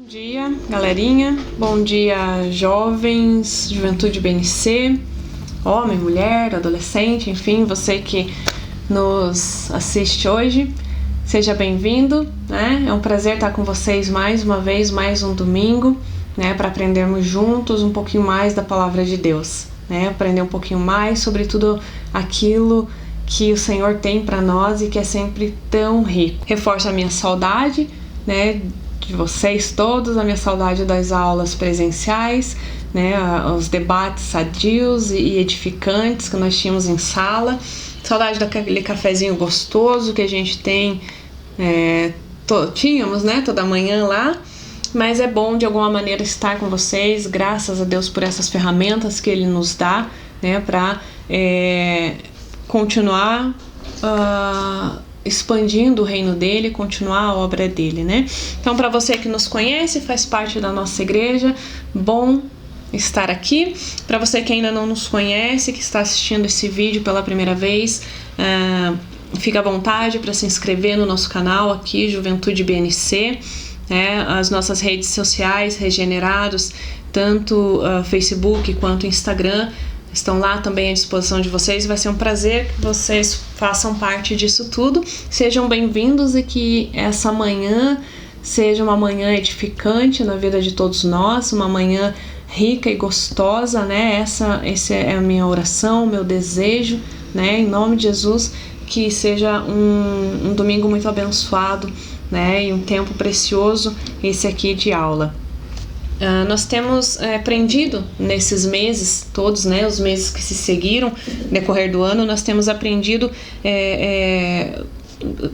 dia, galerinha. Bom dia, jovens, juventude BNC, homem, mulher, adolescente, enfim, você que nos assiste hoje. Seja bem-vindo, né? É um prazer estar com vocês mais uma vez, mais um domingo, né? Para aprendermos juntos um pouquinho mais da Palavra de Deus, né? Aprender um pouquinho mais sobre tudo aquilo que o Senhor tem para nós e que é sempre tão rico. Reforço a minha saudade, né? De vocês todos, a minha saudade das aulas presenciais, né? Os debates sadios e edificantes que nós tínhamos em sala. Saudade daquele cafezinho gostoso que a gente tem, tínhamos, né, toda manhã lá, mas é bom de alguma maneira estar com vocês, graças a Deus por essas ferramentas que Ele nos dá, né, para continuar expandindo o reino dele, continuar a obra dele, né. Então, para você que nos conhece, faz parte da nossa igreja, bom estar aqui. Para você que ainda não nos conhece, que está assistindo esse vídeo pela primeira vez, fica à vontade para se inscrever no nosso canal aqui, Juventude BNC, as nossas redes sociais, Regenerados, tanto Facebook quanto Instagram, estão lá também à disposição de vocês. Vai ser um prazer que vocês façam parte disso tudo. Sejam bem-vindos e que essa manhã seja uma manhã edificante na vida de todos nós, uma manhã rica e gostosa, né? Essa é a minha oração, o meu desejo, né? Em nome de Jesus, que seja um domingo muito abençoado, né? E um tempo precioso esse aqui de aula. Nós temos aprendido nesses meses todos, né? Os meses que se seguiram no decorrer do ano, nós temos aprendido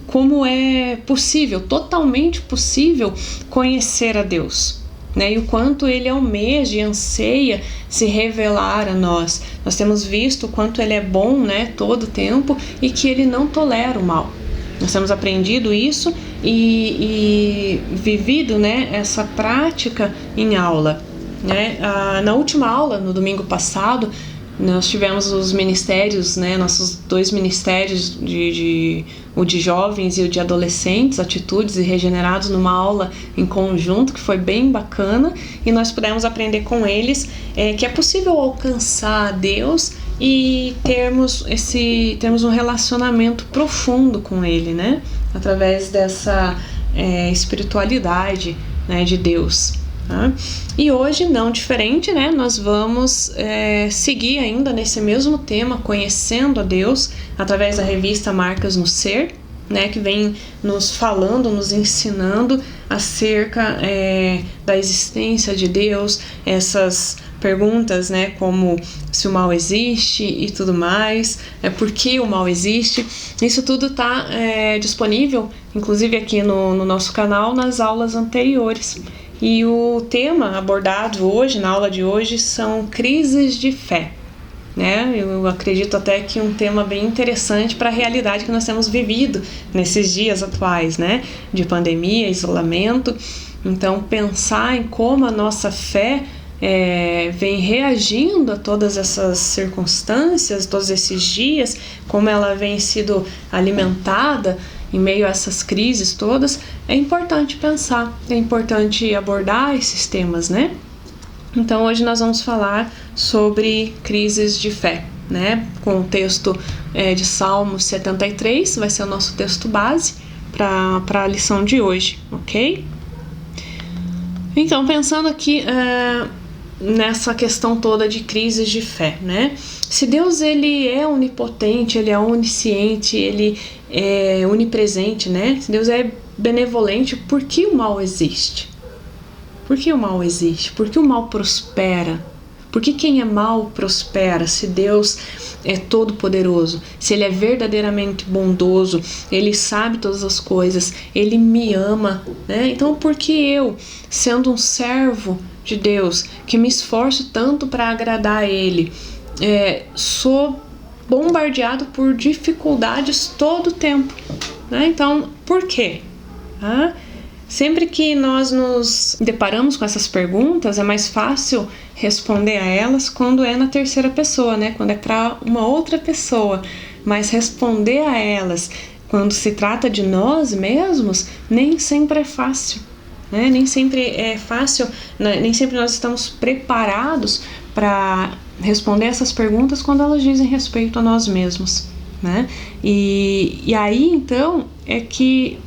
como é possível, totalmente possível, conhecer a Deus, né? E o quanto Ele almeja e anseia se revelar a nós. Nós temos visto o quanto Ele é bom, né, todo o tempo, e que Ele não tolera o mal. Nós temos aprendido isso e vivido, né, essa prática em aula, né? Na última aula, no domingo passado, nós tivemos os ministérios, né, nossos dois ministérios, o de jovens e o de adolescentes, Atitudes e Regenerados, numa aula em conjunto, que foi bem bacana, e nós pudemos aprender com eles que é possível alcançar a Deus e termos um relacionamento profundo com Ele, né, através dessa espiritualidade, né, de Deus. Tá? E hoje, não diferente, né? Nós vamos seguir ainda nesse mesmo tema, conhecendo a Deus, através da revista Marcas no Ser, né? Que vem nos falando, nos ensinando acerca da existência de Deus, essas perguntas, né? Como se o mal existe e tudo mais, por que o mal existe. Isso tudo está disponível, inclusive aqui no nosso canal, nas aulas anteriores. E o tema abordado hoje, na aula de hoje, são crises de fé, né? Eu acredito até que um tema bem interessante para a realidade que nós temos vivido nesses dias atuais, né? De pandemia, isolamento. Então, pensar em como a nossa fé vem reagindo a todas essas circunstâncias, todos esses dias, como ela vem sido alimentada em meio a essas crises todas, é importante pensar, é importante abordar esses temas, né? Então hoje nós vamos falar sobre crises de fé, né? Com o texto de Salmo 73, vai ser o nosso texto base para a lição de hoje, ok? Então, pensando aqui nessa questão toda de crises de fé, né? Se Deus ele é onipotente, ele é onisciente, ele é onipresente, né? Se Deus é benevolente, por que o mal existe? Por que o mal existe? Por que o mal prospera? Por que quem é mal prospera? Se Deus é todo poderoso, se Ele é verdadeiramente bondoso, Ele sabe todas as coisas, Ele me ama, né? Então por que eu, sendo um servo de Deus, que me esforço tanto para agradar a Ele, sou bombardeado por dificuldades todo o tempo, né? Então, por quê? Sempre que nós nos deparamos com essas perguntas, é mais fácil responder a elas quando é na terceira pessoa, né? Quando é para uma outra pessoa. Mas responder a elas quando se trata de nós mesmos, nem sempre é fácil, né? Nem sempre é fácil, né? Nem sempre nós estamos preparados para responder essas perguntas quando elas dizem respeito a nós mesmos, né? E aí, então, é que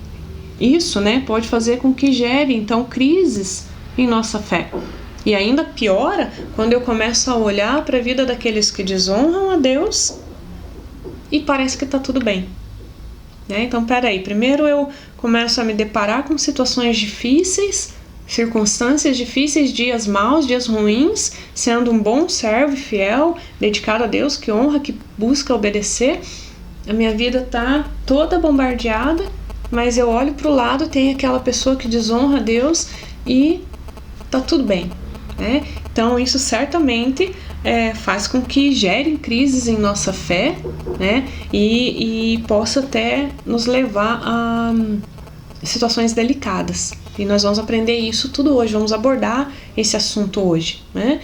isso, né, pode fazer com que gere, então, crises em nossa fé. E ainda piora quando eu começo a olhar para a vida daqueles que desonram a Deus e parece que está tudo bem, né? Então, peraí, primeiro eu começo a me deparar com situações difíceis, circunstâncias difíceis, dias maus, dias ruins, sendo um bom servo fiel, dedicado a Deus, que honra, que busca obedecer. A minha vida está toda bombardeada, mas eu olho para o lado, tem aquela pessoa que desonra a Deus e tá tudo bem, né? Então isso certamente faz com que gerem crises em nossa fé, né? E possa até nos levar a situações delicadas. E nós vamos aprender isso tudo hoje, vamos abordar esse assunto hoje, né?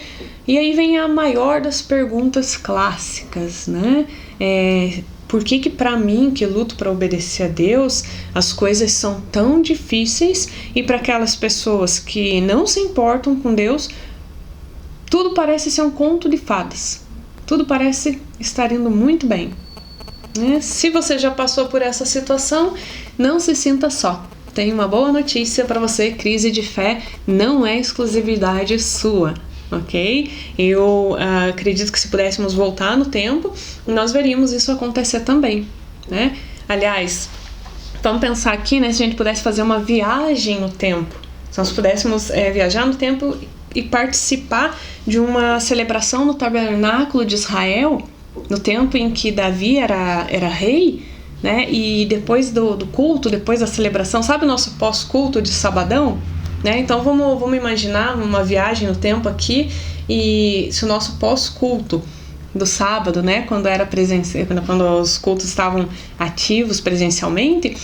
E aí vem a maior das perguntas clássicas, né? Por que para mim, que luto para obedecer a Deus, as coisas são tão difíceis e para aquelas pessoas que não se importam com Deus, tudo parece ser um conto de fadas. Tudo parece estar indo muito bem, né? Se você já passou por essa situação, não se sinta só. Tenho uma boa notícia para você: crise de fé não é exclusividade sua, ok? Eu acredito que se pudéssemos voltar no tempo, nós veríamos isso acontecer também, né? Aliás, vamos pensar aqui, né? Se a gente pudesse fazer uma viagem no tempo, se nós pudéssemos viajar no tempo e participar de uma celebração no tabernáculo de Israel, no tempo em que Davi era rei, né? E depois do culto, depois da celebração, sabe o nosso pós-culto de sabadão? Né? Então vamos imaginar uma viagem no tempo aqui, e se o nosso pós-culto do sábado, né, quando os cultos estavam ativos presencialmente,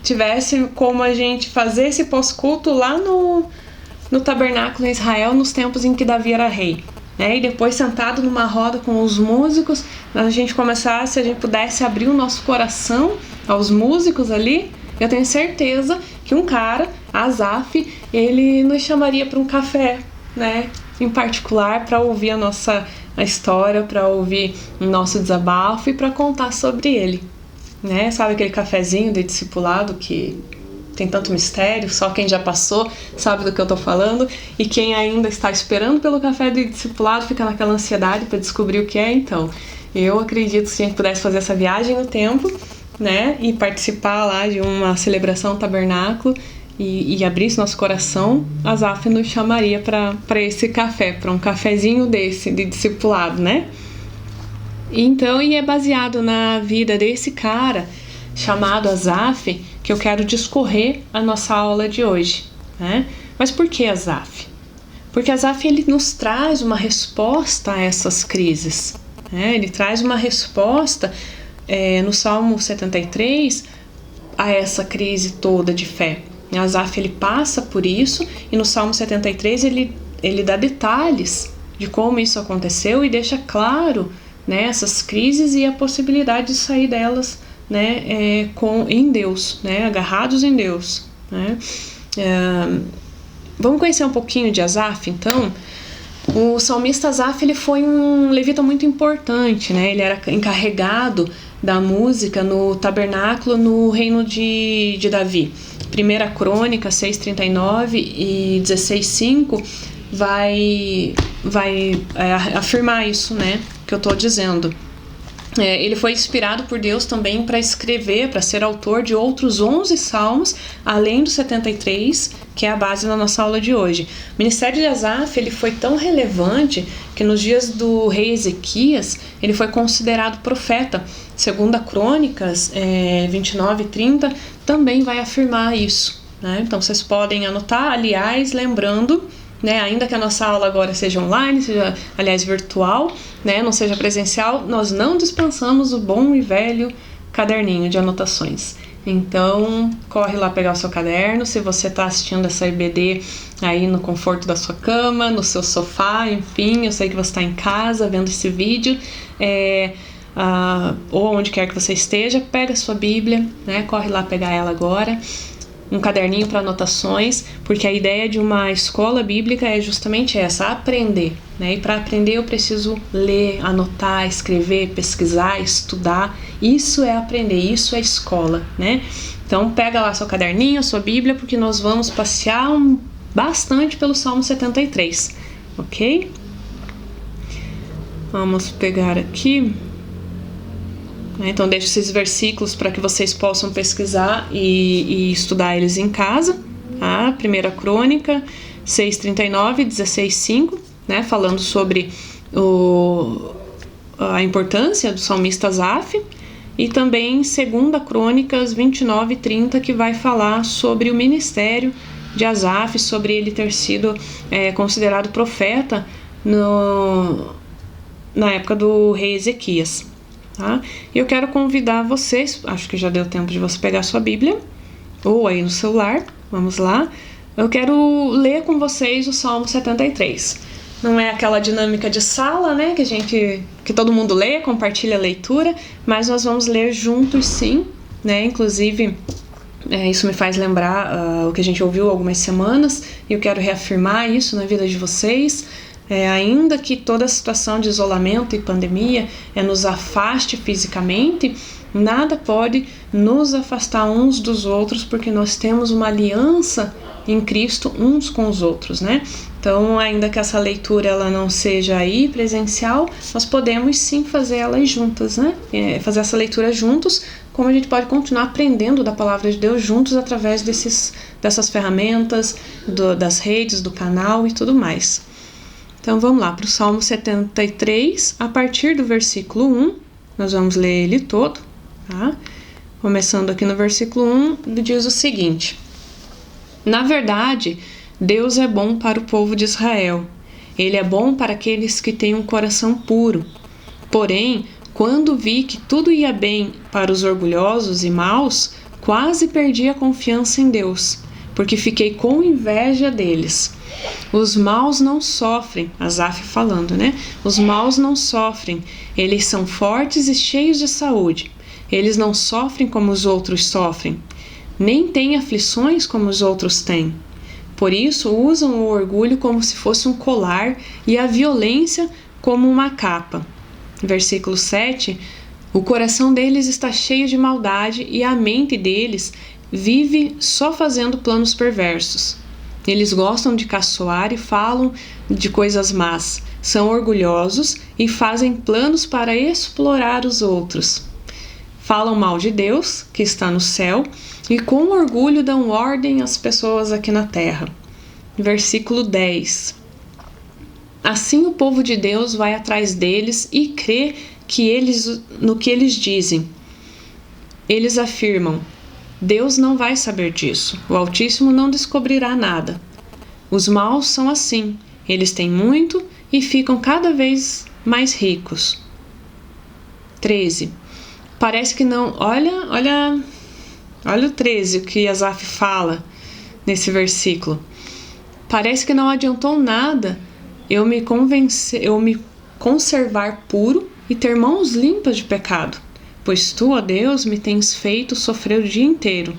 tivesse como a gente fazer esse pós-culto lá no tabernáculo em Israel, nos tempos em que Davi era rei, né? E depois, sentado numa roda com os músicos, a gente começasse, a gente pudesse abrir o nosso coração aos músicos ali. Eu tenho certeza que um cara, Asaf, ele nos chamaria para um café, né, em particular, para ouvir a história, para ouvir o nosso desabafo e para contar sobre ele, né? Sabe aquele cafezinho de discipulado que tem tanto mistério, só quem já passou sabe do que eu tô falando, e quem ainda está esperando pelo café de discipulado fica naquela ansiedade para descobrir o que é. Então, eu acredito que se a gente pudesse fazer essa viagem no tempo, né, e participar lá de uma celebração tabernáculo e abrisse nosso coração, Asaf nos chamaria para esse café, para um cafezinho desse, de discipulado, né? Então, e é baseado na vida desse cara chamado Asaf que eu quero discorrer a nossa aula de hoje, né? Mas por que Asaf? Porque Asaf, ele nos traz uma resposta a essas crises, né? Ele traz uma resposta no Salmo 73 a essa crise toda de fé. Asaf, ele passa por isso, e no Salmo 73 ele dá detalhes de como isso aconteceu e deixa claro, né, essas crises e a possibilidade de sair delas, né, em Deus, né, agarrados em Deus, né? Vamos conhecer um pouquinho de Asaf, então. O salmista Asaf, ele foi um levita muito importante, né? Ele era encarregado da música no tabernáculo no reino de Davi. 1 Crônica 6:39 e 16:5 vai afirmar isso, né, que eu estou dizendo. Ele foi inspirado por Deus também para escrever, para ser autor de outros 11 salmos, além do 73, que é a base da nossa aula de hoje. O ministério de Asaf, ele foi tão relevante que nos dias do rei Ezequias, ele foi considerado profeta. 2 Crônicas 29:30 também vai afirmar isso, né? Então vocês podem anotar, aliás, lembrando, né, ainda que a nossa aula agora seja online, seja, aliás, virtual, né, não seja presencial, nós não dispensamos o bom e velho caderninho de anotações. Então, corre lá pegar o seu caderno. Se você está assistindo essa IBD aí no conforto da sua cama, no seu sofá, enfim, eu sei que você está em casa vendo esse vídeo, ou onde quer que você esteja, pega a sua Bíblia, né, corre lá pegar ela agora. um caderninho para anotações, porque a ideia de uma escola bíblica é justamente essa, aprender, né? E para aprender eu preciso ler, anotar, escrever, pesquisar, estudar. Isso é aprender, isso é escola, né? Então pega lá seu caderninho, sua Bíblia, porque nós vamos passear bastante pelo Salmo 73, ok? Vamos pegar aqui. Então deixo esses versículos para que vocês possam pesquisar e estudar eles em casa. Tá? 1 Crônica 6:39, 16:5, né? Falando sobre a importância do salmista Asaf. E também 2 Crônicas 29:30, que vai falar sobre o ministério de Asaf, sobre ele ter sido considerado profeta na época do rei Ezequias. Tá? Eu quero convidar vocês, acho que já deu tempo de você pegar a sua Bíblia, ou aí no celular, vamos lá. Eu quero ler com vocês o Salmo 73. Não é aquela dinâmica de sala, né, que todo mundo lê, compartilha a leitura, mas nós vamos ler juntos sim, né, inclusive isso me faz lembrar o que a gente ouviu há algumas semanas, e eu quero reafirmar isso na vida de vocês. Ainda que toda a situação de isolamento e pandemia nos afaste fisicamente, nada pode nos afastar uns dos outros, porque nós temos uma aliança em Cristo uns com os outros, né? Então, ainda que essa leitura ela não seja aí presencial, nós podemos sim fazer elas juntas, né? Fazer essa leitura juntos, como a gente pode continuar aprendendo da palavra de Deus juntos através dessas ferramentas, das redes, do canal e tudo mais. Então vamos lá para o Salmo 73, a partir do versículo 1, nós vamos ler ele todo, tá? Começando aqui no versículo 1, diz o seguinte: Na verdade, Deus é bom para o povo de Israel, Ele é bom para aqueles que têm um coração puro. Porém, quando vi que tudo ia bem para os orgulhosos e maus, quase perdi a confiança em Deus, porque fiquei com inveja deles. Os maus não sofrem, Asaf falando, né? Os maus não sofrem, eles são fortes e cheios de saúde. Eles não sofrem como os outros sofrem, nem têm aflições como os outros têm. Por isso usam o orgulho como se fosse um colar e a violência como uma capa. Versículo 7, o coração deles está cheio de maldade e a mente deles vive só fazendo planos perversos. Eles gostam de caçoar e falam de coisas más, são orgulhosos e fazem planos para explorar os outros. Falam mal de Deus, que está no céu, e com orgulho dão ordem às pessoas aqui na terra. Versículo 10. Assim o povo de Deus vai atrás deles e crê no que eles dizem. Eles afirmam: Deus não vai saber disso, o Altíssimo não descobrirá nada. Os maus são assim, eles têm muito e ficam cada vez mais ricos. 13. Parece que não... Olha o 13, o que Asaf fala nesse versículo. Parece que não adiantou nada eu me conservar puro e ter mãos limpas de pecado. Pois tu, ó Deus, me tens feito sofrer o dia inteiro,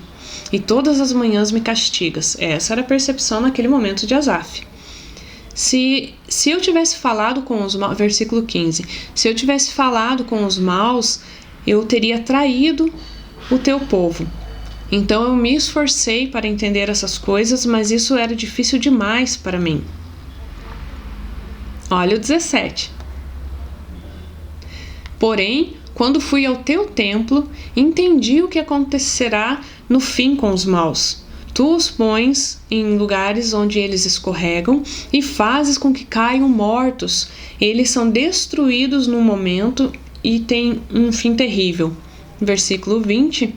e todas as manhãs me castigas. Essa era a percepção naquele momento de Asaf. Se eu tivesse falado com os maus, versículo 15, se eu tivesse falado com os maus, eu teria traído o teu povo. Então eu me esforcei para entender essas coisas, mas isso era difícil demais para mim. Olha o 17. Porém, quando fui ao teu templo, entendi o que acontecerá no fim com os maus. Tu os pões em lugares onde eles escorregam e fazes com que caiam mortos. Eles são destruídos num momento e têm um fim terrível. Versículo 20.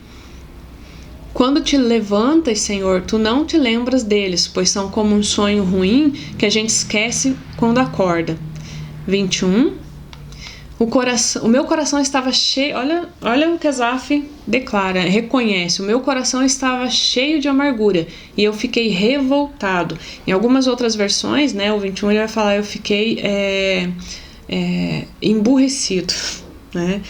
Quando te levantas, Senhor, tu não te lembras deles, pois são como um sonho ruim que a gente esquece quando acorda. 21. O meu coração estava cheio, olha o que Asaf declara, reconhece, o meu coração estava cheio de amargura e eu fiquei revoltado. Em algumas outras versões, né, o 21 ele vai falar, eu fiquei emburrecido, né?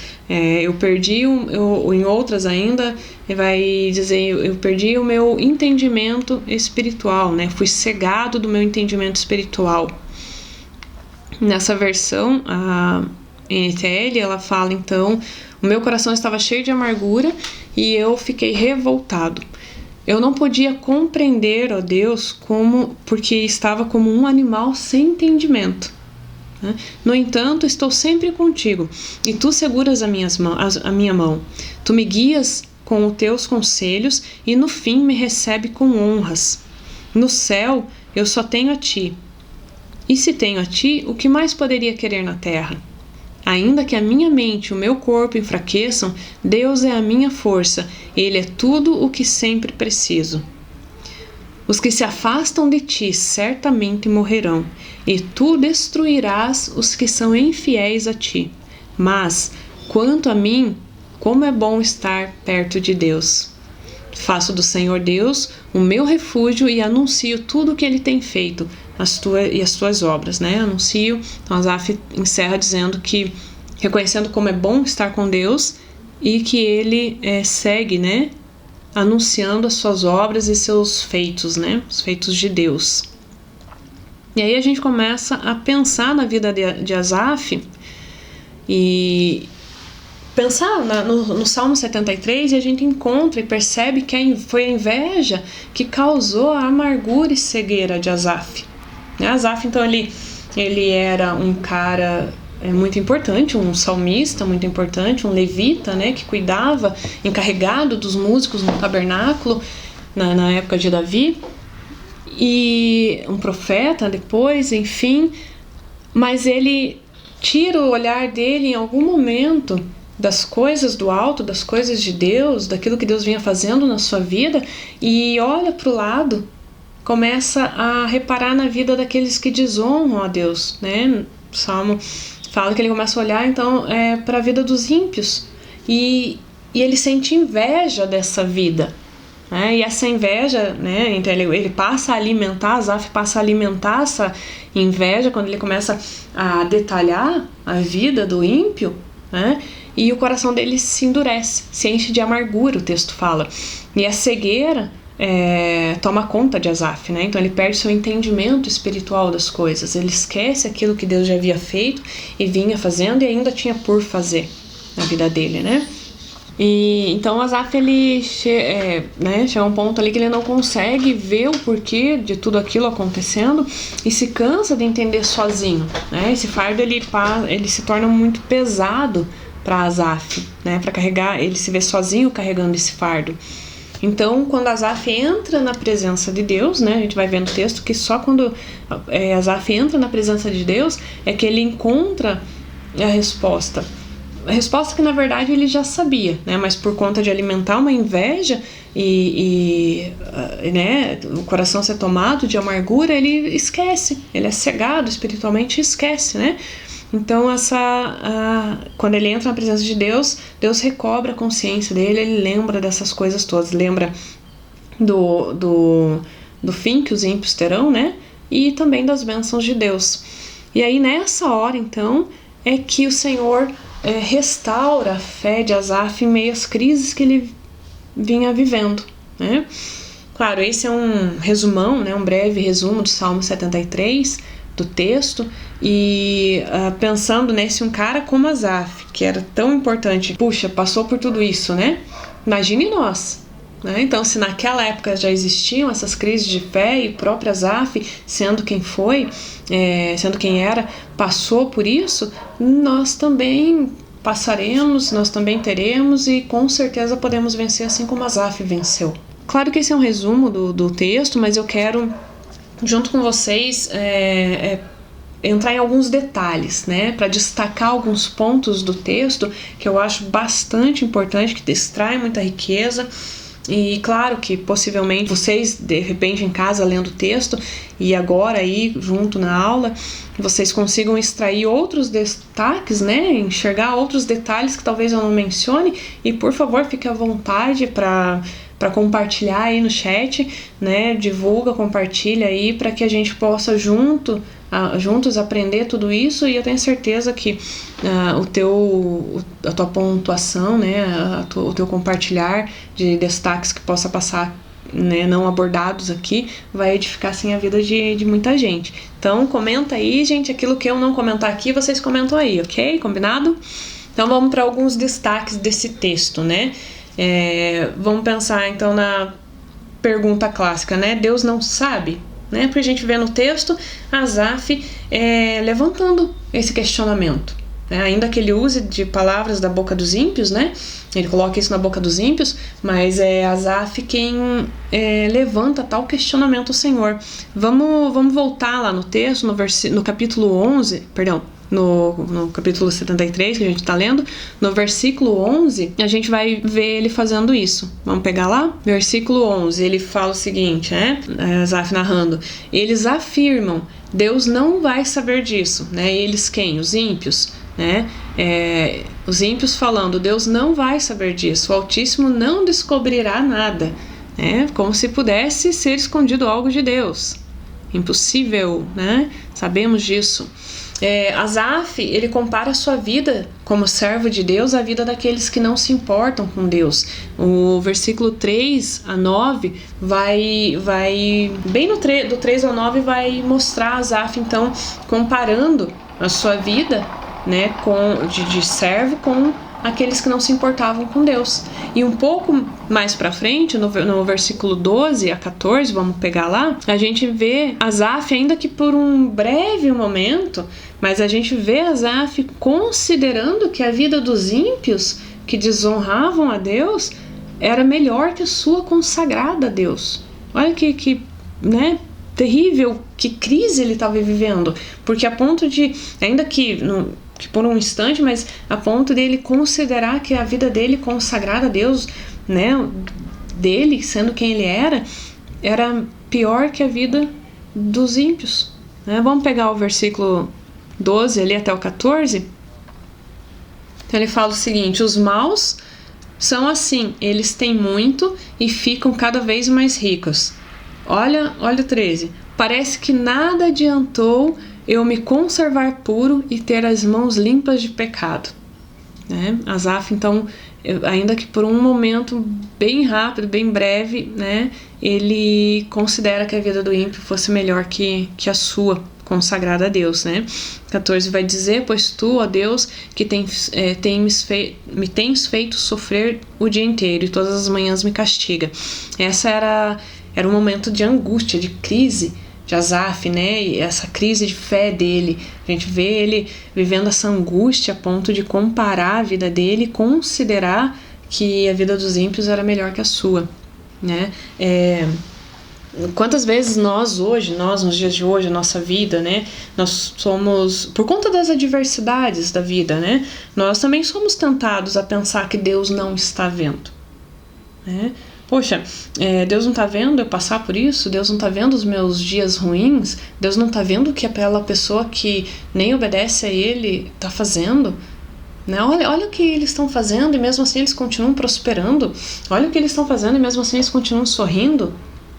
Eu perdi, em outras ainda, ele vai dizer, eu perdi o meu entendimento espiritual, né? Fui cegado do meu entendimento espiritual. Nessa versão, a NTL, ela fala, então, o meu coração estava cheio de amargura e eu fiquei revoltado. Eu não podia compreender, ó Deus, porque estava como um animal sem entendimento. No entanto, estou sempre contigo, e tu seguras a minha mão. Tu me guias com os teus conselhos, e no fim me recebe com honras. No céu, eu só tenho a ti. E se tenho a ti, o que mais poderia querer na terra? Ainda que a minha mente e o meu corpo enfraqueçam, Deus é a minha força, Ele é tudo o que sempre preciso. Os que se afastam de ti certamente morrerão, e tu destruirás os que são infiéis a ti. Mas, quanto a mim, como é bom estar perto de Deus. Faço do Senhor Deus o meu refúgio e anuncio tudo o que Ele tem feito, as tuas obras, né? Anuncio, então Asaf encerra dizendo que, reconhecendo como é bom estar com Deus e que Ele segue, né? Anunciando as suas obras e seus feitos, né? Os feitos de Deus. E aí a gente começa a pensar na vida de Asaf e pensar no Salmo 73, e a gente encontra e percebe que foi a inveja que causou a amargura e cegueira de Asaf. Asaf, então, ele era um cara muito importante, um salmista muito importante, um levita, né, que cuidava, encarregado dos músicos no tabernáculo na época de Davi, e um profeta depois, enfim, mas ele tira o olhar dele em algum momento das coisas do alto, das coisas de Deus, daquilo que Deus vinha fazendo na sua vida, e olha para o lado, começa a reparar na vida daqueles que desonram a Deus, né? O Salmo fala que ele começa a olhar, então, para a vida dos ímpios, e ele sente inveja dessa vida, né? E essa inveja, né? Então ele passa a alimentar, Asaf passa a alimentar essa inveja quando ele começa a detalhar a vida do ímpio, né? E o coração dele se endurece, se enche de amargura, o texto fala. E a cegueira toma conta de Asaf, né? Então ele perde seu entendimento espiritual das coisas, ele esquece aquilo que Deus já havia feito e vinha fazendo e ainda tinha por fazer na vida dele, né? E então Asaf, ele chega a um ponto ali que ele não consegue ver o porquê de tudo aquilo acontecendo e se cansa de entender sozinho, né? Esse fardo ele se torna muito pesado para Asaf, né? Para carregar, ele se vê sozinho carregando esse fardo. Então, quando Asaf entra na presença de Deus, né, a gente vai ver no texto que só quando Asaf entra na presença de Deus é que ele encontra a resposta. A resposta que, na verdade, ele já sabia, né, mas por conta de alimentar uma inveja né, o coração ser tomado de amargura, ele esquece, ele é cegado espiritualmente e esquece, né? Então, quando ele entra na presença de Deus, Deus recobra a consciência dele, ele lembra dessas coisas todas, lembra do fim que os ímpios terão, né? E também das bênçãos de Deus. E aí, nessa hora, então, é que o Senhor restaura a fé de Asaf em meio às crises que ele vinha vivendo, né? Claro, esse é um resumão, né? Um breve resumo do Salmo 73, do texto, e pensando nesse um cara como Asaf, que era tão importante, puxa, passou por tudo isso, né? Imagine nós, né? Então, se naquela época já existiam essas crises de fé e o próprio Asaf, sendo quem foi, sendo quem era, passou por isso, nós também passaremos, nós também teremos e com certeza podemos vencer assim como Asaf venceu. Claro que esse é um resumo do texto, mas eu quero, junto com vocês, entrar em alguns detalhes, né, para destacar alguns pontos do texto que eu acho bastante importante, que extrai muita riqueza. E claro que possivelmente vocês, de repente, em casa lendo o texto e agora aí junto na aula, vocês consigam extrair outros destaques, né, enxergar outros detalhes que talvez eu não mencione, e por favor fique à vontade para compartilhar aí no chat, né, divulga, compartilha aí para que a gente possa junto juntos aprender tudo isso, e eu tenho certeza que a tua pontuação, né, o teu compartilhar de destaques que possa passar, né, não abordados aqui, vai edificar sim a vida de muita gente. Então comenta aí, gente, aquilo que eu não comentar aqui, vocês comentam aí, ok? Combinado? Então vamos para alguns destaques desse texto, né? Vamos pensar então na pergunta clássica, né? Deus não sabe? Né? Porque a gente vê no texto Asaf levantando esse questionamento, né? Ainda que ele use de palavras da boca dos ímpios, né? Ele coloca isso na boca dos ímpios, mas é Asaf quem levanta tal questionamento ao Senhor. Vamos voltar lá no texto, no capítulo 11, perdão, no capítulo 73 que a gente está lendo, no versículo 11, a gente vai ver ele fazendo isso. Vamos pegar lá? Versículo 11, ele fala o seguinte, Asaf narrando: eles afirmam, Deus não vai saber disso, né? Eles quem? Os ímpios, né? Os ímpios falando, Deus não vai saber disso, o Altíssimo não descobrirá nada, né? Como se pudesse ser escondido algo de Deus. Impossível, né? Sabemos disso. Asaf, ele compara a sua vida como servo de Deus à vida daqueles que não se importam com Deus. O versículo 3 a 9 vai bem do 3 ao 9 vai mostrar Asaf, então, comparando a sua vida, né, de servo com aqueles que não se importavam com Deus. E um pouco mais pra frente, no versículo 12 a 14, vamos pegar lá, a gente vê Asaf, ainda que por um breve momento, mas a gente vê Asaf considerando que a vida dos ímpios que desonravam a Deus era melhor que a sua consagrada a Deus. Olha que né, terrível, que crise ele estava vivendo, porque a ponto de, ainda que por um instante, mas a ponto dele considerar que a vida dele consagrada a Deus, né, dele, sendo quem ele era pior que a vida dos ímpios, né? Vamos pegar o versículo 12 ali até o 14. Então ele fala o seguinte: os maus são assim, eles têm muito e ficam cada vez mais ricos. Olha o 13. Parece que nada adiantou eu me conservar puro e ter as mãos limpas de pecado, né? Asaf, então, ainda que por um momento bem rápido, bem breve, né, ele considera que a vida do ímpio fosse melhor que a sua, consagrada a Deus, né? 14 vai dizer: pois tu, ó Deus, que me tens feito sofrer o dia inteiro e todas as manhãs me castiga. Essa era um momento de angústia, de crise de Asaf, né? E essa crise de fé dele, a gente vê ele vivendo essa angústia a ponto de comparar a vida dele e considerar que a vida dos ímpios era melhor que a sua, né? Quantas vezes nós nos dias de hoje, a nossa vida, né, nós somos, por conta das adversidades da vida, né, nós também somos tentados a pensar que Deus não está vendo, né? Poxa, Deus não está vendo eu passar por isso? Deus não está vendo os meus dias ruins? Deus não está vendo o que aquela pessoa que nem obedece a Ele está fazendo? Né? Olha o que eles estão fazendo e mesmo assim eles continuam prosperando. Olha o que eles estão fazendo e mesmo assim eles continuam sorrindo,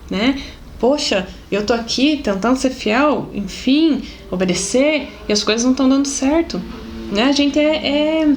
né? Poxa, eu tô aqui tentando ser fiel, enfim, obedecer, e as coisas não estão dando certo, né? A gente é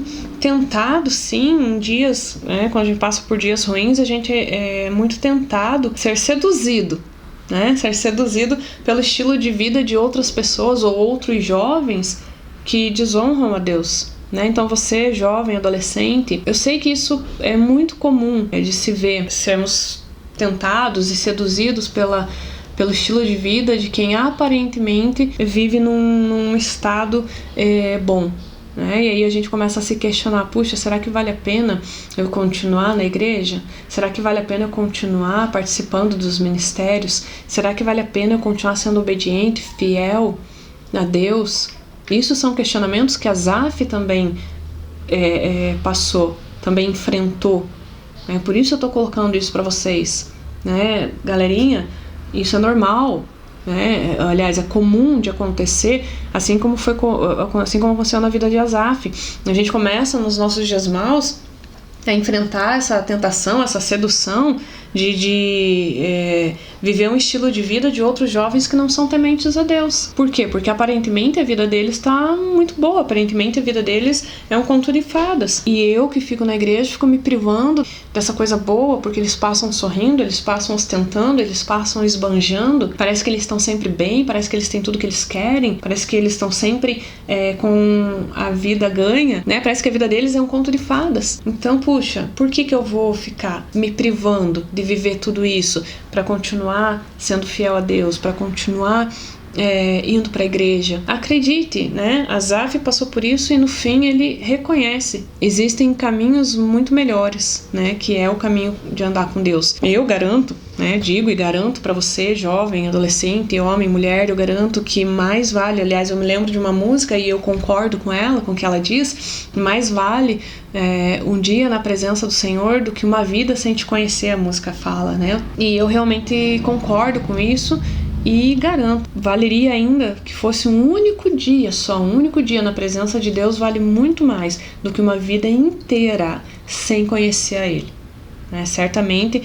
tentado, sim, em dias, né, quando a gente passa por dias ruins, a gente é muito tentado ser seduzido, né? Ser seduzido pelo estilo de vida de outras pessoas ou outros jovens que desonram a Deus, né? Então você, jovem, adolescente, eu sei que isso é muito comum de se ver, sermos tentados e seduzidos pelo estilo de vida de quem aparentemente vive num estado bom, né? E aí a gente começa a se questionar: puxa, será que vale a pena eu continuar na igreja? Será que vale a pena eu continuar participando dos ministérios? Será que vale a pena eu continuar sendo obediente, fiel a Deus? Isso são questionamentos que Asaf também passou, também enfrentou. Por isso eu tô colocando isso para vocês, né, galerinha? Isso é normal, né? Aliás, é comum de acontecer, assim como aconteceu na vida de Asaf. A gente começa nos nossos dias maus a enfrentar essa tentação, essa sedução, de viver um estilo de vida de outros jovens que não são tementes a Deus. Por quê? Porque aparentemente a vida deles está muito boa, aparentemente a vida deles é um conto de fadas. E eu que fico na igreja fico me privando dessa coisa boa, porque eles passam sorrindo, eles passam ostentando, eles passam esbanjando, parece que eles estão sempre bem, parece que eles têm tudo que eles querem, parece que eles estão sempre com a vida ganha, né? Parece que a vida deles é um conto de fadas. Então, puxa, por que eu vou ficar me privando de viver tudo isso para continuar sendo fiel a Deus, para continuar indo para a igreja? Acredite, né? Asaf passou por isso e no fim ele reconhece. Existem caminhos muito melhores, né? Que é o caminho de andar com Deus. Eu garanto, né? Digo e garanto para você, jovem, adolescente, homem, mulher, eu garanto que mais vale, aliás, eu me lembro de uma música e eu concordo com ela, com o que ela diz, mais vale um dia na presença do Senhor do que uma vida sem te conhecer, a música fala, né? E eu realmente concordo com isso. E garanto, valeria ainda que fosse um único dia só, um único dia na presença de Deus vale muito mais do que uma vida inteira sem conhecer a Ele. Certamente,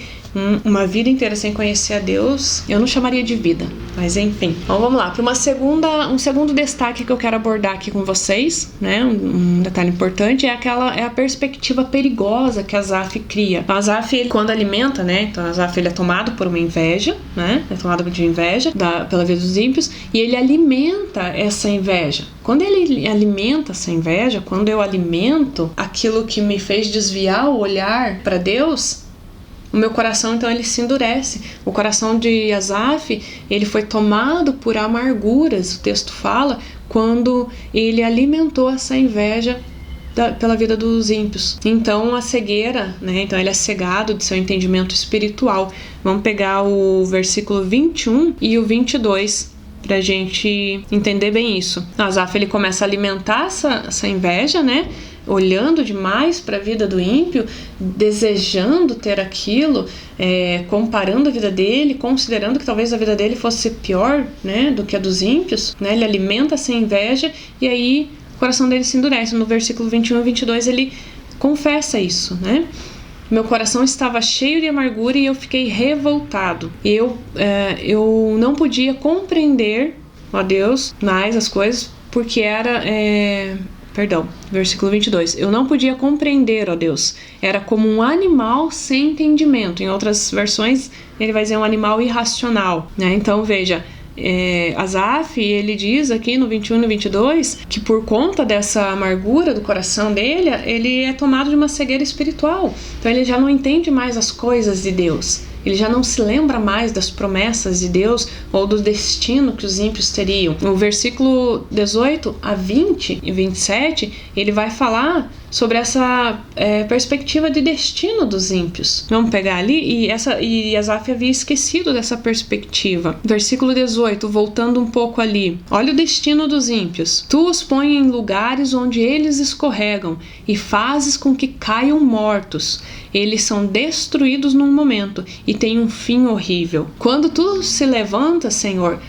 uma vida inteira sem conhecer a Deus, eu não chamaria de vida, mas enfim. Então vamos lá, para um segundo destaque que eu quero abordar aqui com vocês, né? Um detalhe importante é a perspectiva perigosa que Asaf cria. Então, Asaf, ele, quando alimenta, né? Então Asaf, ele é tomado por uma inveja, né? É tomado de inveja pela vida dos ímpios, e ele alimenta essa inveja. Quando ele alimenta essa inveja, quando eu alimento aquilo que me fez desviar o olhar para Deus, o meu coração, então, ele se endurece. O coração de Asaf, ele foi tomado por amarguras, o texto fala, quando ele alimentou essa inveja pela vida dos ímpios. Então, a cegueira, né? Então, ele é cegado de seu entendimento espiritual. Vamos pegar o versículo 21 e o 22 pra gente entender bem isso. Asaf, ele começa a alimentar essa inveja, né? Olhando demais para a vida do ímpio, desejando ter aquilo, comparando a vida dele, considerando que talvez a vida dele fosse pior, né, do que a dos ímpios, né? Ele alimenta essa inveja e aí o coração dele se endurece. No versículo 21 e 22 ele confessa isso, né? Meu coração estava cheio de amargura e eu fiquei revoltado. Eu não podia compreender, ó Deus, mais as coisas, porque versículo 22. Eu não podia compreender, ó Deus. Era como um animal sem entendimento. Em outras versões, ele vai dizer um animal irracional, né? Então, veja, Asaf, ele diz aqui no 21 e no 22 que por conta dessa amargura do coração dele, ele é tomado de uma cegueira espiritual. Então, ele já não entende mais as coisas de Deus. Ele já não se lembra mais das promessas de Deus ou do destino que os ímpios teriam. No versículo 18 a 20 e 27, ele vai falar sobre essa perspectiva de destino dos ímpios. Vamos pegar ali, e Asaf havia esquecido dessa perspectiva. Versículo 18, voltando um pouco ali. Olha o destino dos ímpios. Tu os pões em lugares onde eles escorregam e fazes com que caiam mortos. Eles são destruídos num momento e têm um fim horrível. Quando tu se levantas, Senhor,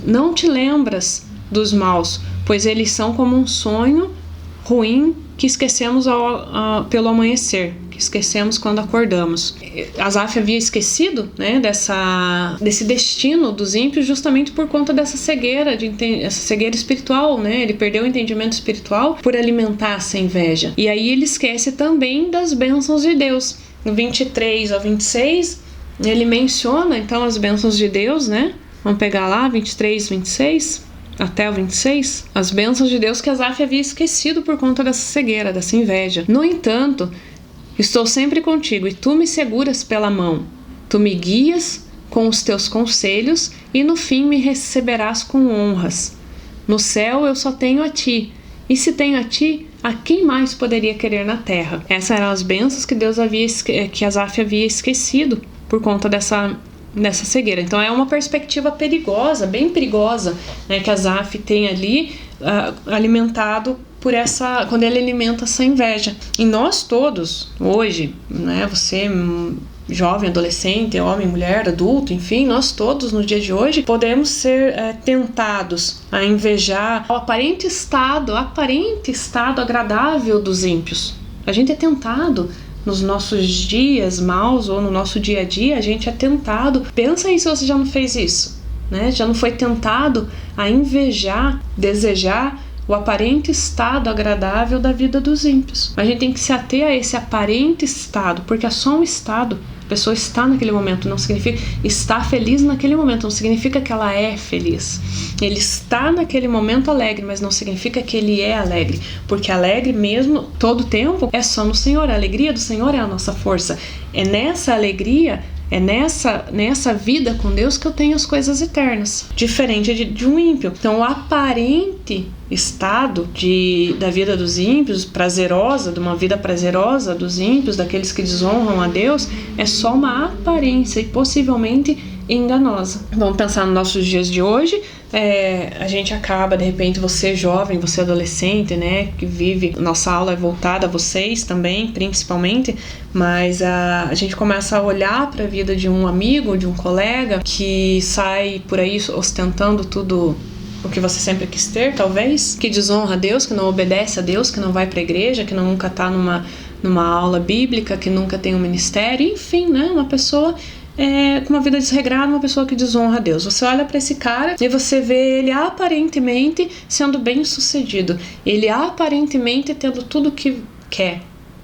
não te lembras dos maus, pois eles são como um sonho ruim que esquecemos pelo amanhecer, que esquecemos quando acordamos. Asaf havia esquecido, né, desse destino dos ímpios justamente por conta dessa cegueira, essa cegueira espiritual, né? Ele perdeu o entendimento espiritual por alimentar essa inveja. E aí ele esquece também das bênçãos de Deus. No 23 ao 26, ele menciona então as bênçãos de Deus, né? Vamos pegar lá, 23, 26... até o 26, as bênçãos de Deus que Asaf havia esquecido por conta dessa cegueira, dessa inveja. No entanto, estou sempre contigo e tu me seguras pela mão. Tu me guias com os teus conselhos e no fim me receberás com honras. No céu eu só tenho a ti, e se tenho a ti, a quem mais poderia querer na terra? Essas eram as bênçãos que Asaf havia esquecido por conta dessa cegueira. Então é uma perspectiva perigosa, bem perigosa, né, que Asaf tem ali alimentado por quando ele alimenta essa inveja. E nós todos, hoje, né, você jovem, adolescente, homem, mulher, adulto, enfim, nós todos no dia de hoje podemos ser tentados a invejar o aparente estado agradável dos ímpios. A gente é tentado nos nossos dias maus ou no nosso dia a dia, a gente é tentado. Pensa aí se você já não fez isso, né? Já não foi tentado a invejar, desejar o aparente estado agradável da vida dos ímpios. Mas a gente tem que se ater a esse aparente estado, porque é só um estado. A pessoa está naquele momento, não significa estar feliz naquele momento, não significa que ela é feliz. Ele está naquele momento alegre, mas não significa que ele é alegre, porque alegre mesmo, todo tempo, é só no Senhor. A alegria do Senhor é a nossa força. É nessa alegria, é nessa vida com Deus que eu tenho as coisas eternas, diferente de um ímpio. Então o aparente estado da vida dos ímpios, prazerosa, de uma vida prazerosa dos ímpios, daqueles que desonram a Deus, é só uma aparência e possivelmente enganosa. Vamos pensar nos nossos dias de hoje. A gente acaba, de repente, você jovem, você adolescente, né, que vive, nossa aula é voltada a vocês também, principalmente, mas a gente começa a olhar para a vida de um amigo, de um colega que sai por aí ostentando tudo o que você sempre quis ter, talvez, que desonra a Deus, que não obedece a Deus, que não vai para a igreja, que nunca está numa aula bíblica, que nunca tem um ministério, enfim, né, uma pessoa com uma vida desregrada, uma pessoa que desonra a Deus. Você olha para esse cara e você vê ele aparentemente sendo bem sucedido, ele aparentemente tendo tudo que quer,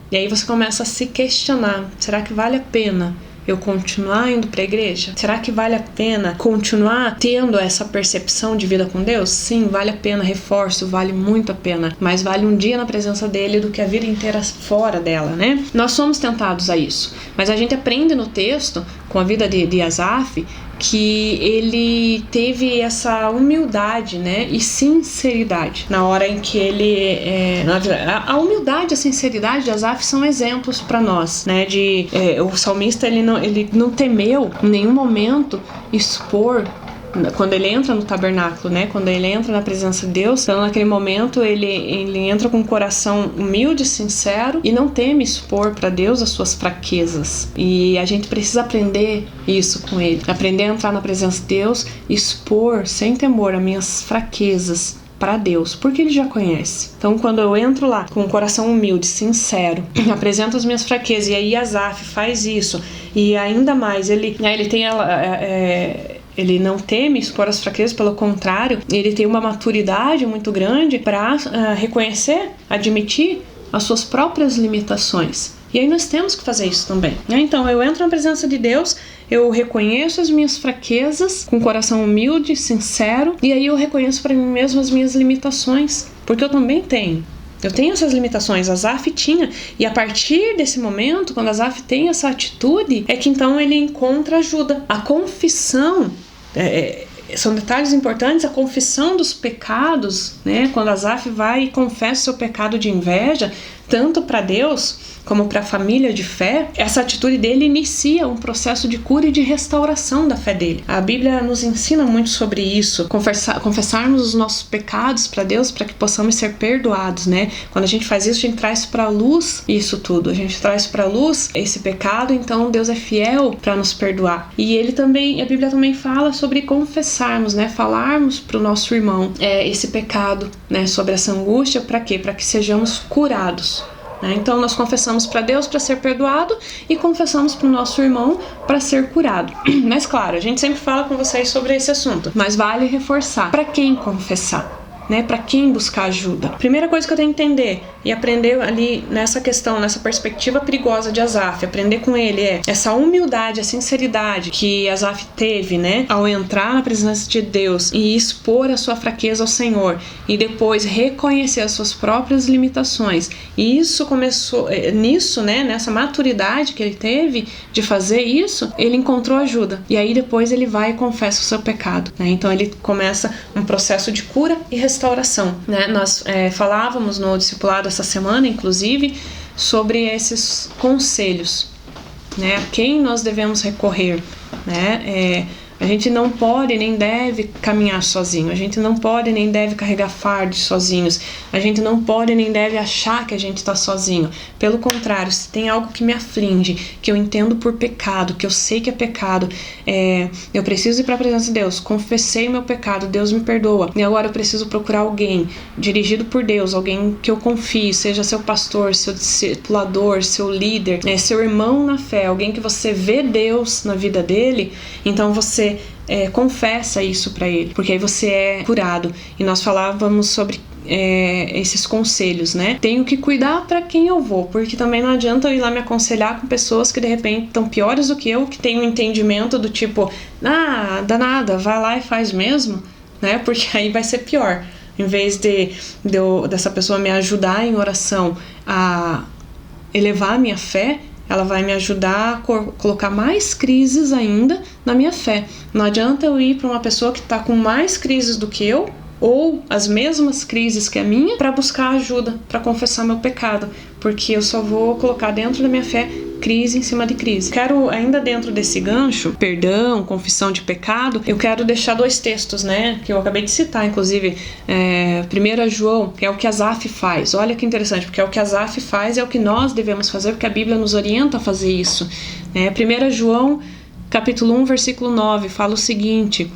e aí você começa a se questionar: será que vale a pena eu continuar indo para a igreja? Será que vale a pena continuar tendo essa percepção de vida com Deus? Sim, vale a pena, reforço, vale muito a pena, mas vale um dia na presença dele do que a vida inteira fora dela, né? Nós somos tentados a isso, mas a gente aprende no texto, com a vida de Asaf, que ele teve essa humildade, né, e sinceridade na hora em que ele a humildade e a sinceridade de Asaf são exemplos para nós, né, o salmista ele não temeu em nenhum momento expor. Quando ele entra no tabernáculo, né? Quando ele entra na presença de Deus, então naquele momento ele entra com um coração humilde, sincero e não teme expor para Deus as suas fraquezas. E a gente precisa aprender isso com ele, aprender a entrar na presença de Deus, expor sem temor as minhas fraquezas para Deus, porque ele já conhece. Então quando eu entro lá com um coração humilde, sincero, apresento as minhas fraquezas, e aí Asaf faz isso, e ainda mais ele tem ele não teme expor as fraquezas, pelo contrário, ele tem uma maturidade muito grande para reconhecer, admitir as suas próprias limitações. E aí nós temos que fazer isso também. Então eu entro na presença de Deus, eu reconheço as minhas fraquezas com um coração humilde, sincero, e aí eu reconheço para mim mesmo as minhas limitações, porque eu também tenho. Eu tenho essas limitações, Asaf tinha, e a partir desse momento, quando Asaf tem essa atitude, é que então ele encontra ajuda. A confissão, são detalhes importantes, a confissão dos pecados, né? Quando Asaf vai e confessa seu pecado de inveja, tanto para Deus como para a família de fé, essa atitude dele inicia um processo de cura e de restauração da fé dele. A Bíblia nos ensina muito sobre isso, confessarmos os nossos pecados para Deus para que possamos ser perdoados, né? Quando a gente faz isso, a gente traz para a luz isso tudo, a gente traz para a luz esse pecado, então Deus é fiel para nos perdoar. E a Bíblia também fala sobre confessarmos, né? Falarmos para o nosso irmão esse pecado, né? Sobre essa angústia, para quê? Para que sejamos curados. Então nós confessamos para Deus para ser perdoado e confessamos para o nosso irmão para ser curado. Mas claro, a gente sempre fala com vocês sobre esse assunto, mas vale reforçar: para quem confessar, né? Para quem buscar ajuda? Primeira coisa que eu tenho que entender e aprender ali nessa questão, nessa perspectiva perigosa de Asaf, aprender com ele essa humildade, a sinceridade que Asaf teve, né, ao entrar na presença de Deus e expor a sua fraqueza ao Senhor e depois reconhecer as suas próprias limitações. E isso começou nisso, né, nessa maturidade que ele teve de fazer isso, ele encontrou ajuda. E aí depois ele vai e confessa o seu pecado, né? Então ele começa um processo de cura e restauração, né? Nós falávamos no discipulado essa semana, inclusive, sobre esses conselhos, né? A quem nós devemos recorrer, né? A gente não pode nem deve caminhar sozinho, a gente não pode nem deve carregar fardos sozinhos, a gente não pode nem deve achar que a gente está sozinho. Pelo contrário, se tem algo que me aflige, que eu entendo por pecado, que eu sei que é pecado, eu preciso ir para a presença de Deus, confessei meu pecado, Deus me perdoa, e agora eu preciso procurar alguém dirigido por Deus, alguém que eu confie, seja seu pastor, seu discipulador, seu líder, seu irmão na fé, alguém que você vê Deus na vida dele, então você confessa isso para ele, porque aí você é curado. E nós falávamos sobre esses conselhos, né? Tenho que cuidar para quem eu vou, porque também não adianta eu ir lá me aconselhar com pessoas que de repente estão piores do que eu, que têm um entendimento do tipo, dá nada, vai lá e faz mesmo, né? Porque aí vai ser pior. Em vez dessa pessoa me ajudar em oração a elevar a minha fé, ela vai me ajudar a colocar mais crises ainda na minha fé. Não adianta eu ir para uma pessoa que está com mais crises do que eu, ou as mesmas crises que a minha, para buscar ajuda, para confessar meu pecado, porque eu só vou colocar dentro da minha fé crise em cima de crise. Quero, ainda dentro desse gancho, perdão, confissão de pecado, eu quero deixar 2 textos, né, que eu acabei de citar, inclusive, 1 João, que é o que Asaf faz. Olha que interessante, porque é o que Asaf faz, é o que nós devemos fazer, porque a Bíblia nos orienta a fazer isso. 1 João, capítulo 1, versículo 9, fala o seguinte: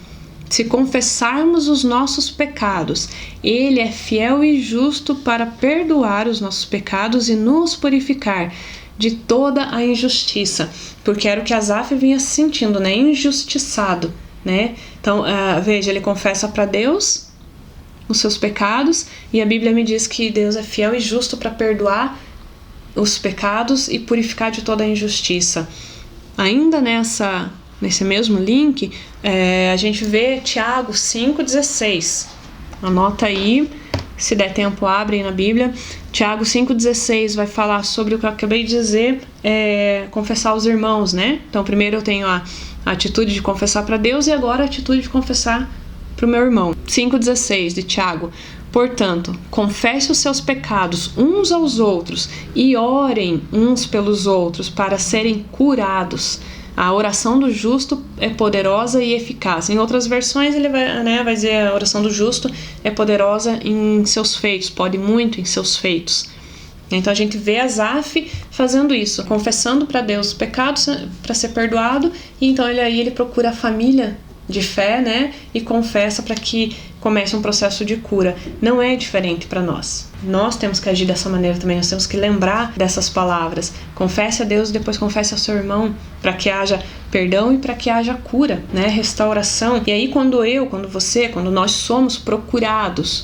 se confessarmos os nossos pecados, Ele é fiel e justo para perdoar os nossos pecados e nos purificar de toda a injustiça. Porque era o que Asaf vinha se sentindo, né? Injustiçado, né? Então, veja, ele confessa para Deus os seus pecados, e a Bíblia me diz que Deus é fiel e justo para perdoar os pecados e purificar de toda a injustiça. Ainda nesse mesmo link, a gente vê Tiago 5,16. Anota aí, se der tempo abre aí na Bíblia. Tiago 5,16 vai falar sobre o que eu acabei de dizer, confessar aos irmãos, né? Então primeiro eu tenho a atitude de confessar para Deus e agora a atitude de confessar para o meu irmão. 5,16 de Tiago: portanto, confesse os seus pecados uns aos outros e orem uns pelos outros para serem curados. A oração do justo é poderosa e eficaz. Em outras versões ele vai dizer a oração do justo é poderosa em seus feitos, pode muito em seus feitos. Então a gente vê Asaf fazendo isso, confessando para Deus os pecados para ser perdoado, e então ele procura a família de fé, né, e confessa para que comece um processo de cura. Não é diferente para nós. Nós temos que agir dessa maneira também, nós temos que lembrar dessas palavras. Confesse a Deus e depois confesse ao seu irmão, para que haja perdão e para que haja cura, né, restauração. E aí quando nós somos procurados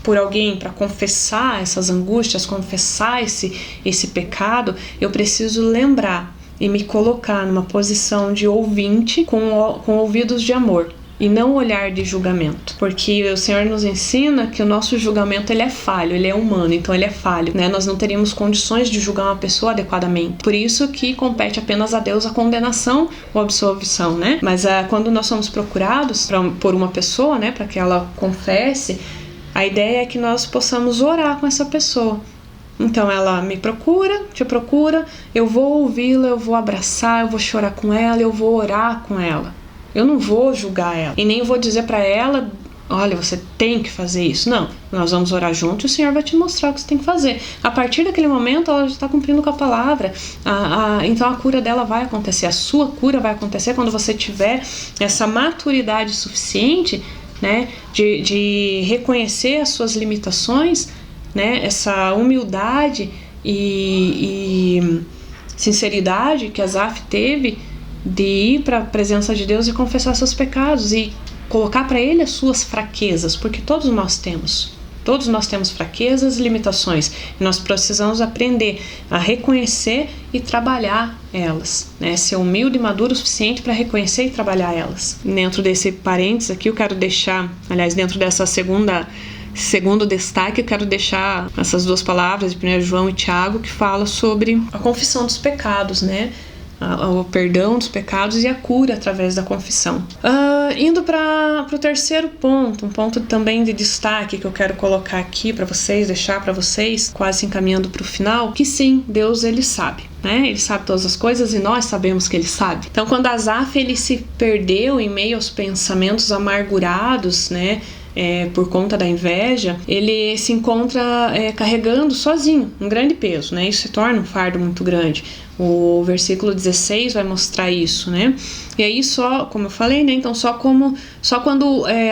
por alguém para confessar essas angústias, confessar esse pecado, eu preciso lembrar e me colocar numa posição de ouvinte com ouvidos de amor e não olhar de julgamento, porque o Senhor nos ensina que o nosso julgamento ele é falho, ele é humano, então ele é falho, né? Nós não teríamos condições de julgar uma pessoa adequadamente, por isso que compete apenas a Deus a condenação ou absolvição, né? Mas quando nós somos procurados por uma pessoa, né, para que ela confesse, a ideia é que nós possamos orar com essa pessoa. Então ela me procura, te procura, eu vou ouvi-la, eu vou abraçar, eu vou chorar com ela, eu vou orar com ela. Eu não vou julgar ela e nem vou dizer para ela, olha, você tem que fazer isso. Não, nós vamos orar junto e o Senhor vai te mostrar o que você tem que fazer. A partir daquele momento ela já está cumprindo com a palavra, então a cura dela vai acontecer, a sua cura vai acontecer quando você tiver essa maturidade suficiente, né, de reconhecer as suas limitações, né, essa humildade e sinceridade que Asaf teve de ir para a presença de Deus e confessar seus pecados e colocar para Ele as suas fraquezas, porque todos nós temos fraquezas e limitações, e nós precisamos aprender a reconhecer e trabalhar elas, né? Ser humilde e maduro o suficiente para reconhecer e trabalhar elas. Dentro desse parênteses aqui eu quero deixar, aliás, dentro dessa segundo destaque, eu quero deixar essas 2 palavras de 1 João e Tiago, que fala sobre a confissão dos pecados, né? o perdão dos pecados e a cura através da confissão. Indo para o terceiro ponto, um ponto também de destaque que eu quero colocar aqui para vocês, deixar para vocês, quase encaminhando para o final, que sim, Deus ele sabe, né? Ele sabe todas as coisas e nós sabemos que ele sabe. Então, quando Asaf ele se perdeu em meio aos pensamentos amargurados, né? Por conta da inveja, ele se encontra carregando sozinho um grande peso, né? Isso se torna um fardo muito grande. O versículo 16 vai mostrar isso, né? E aí só, como eu falei, né? Então só quando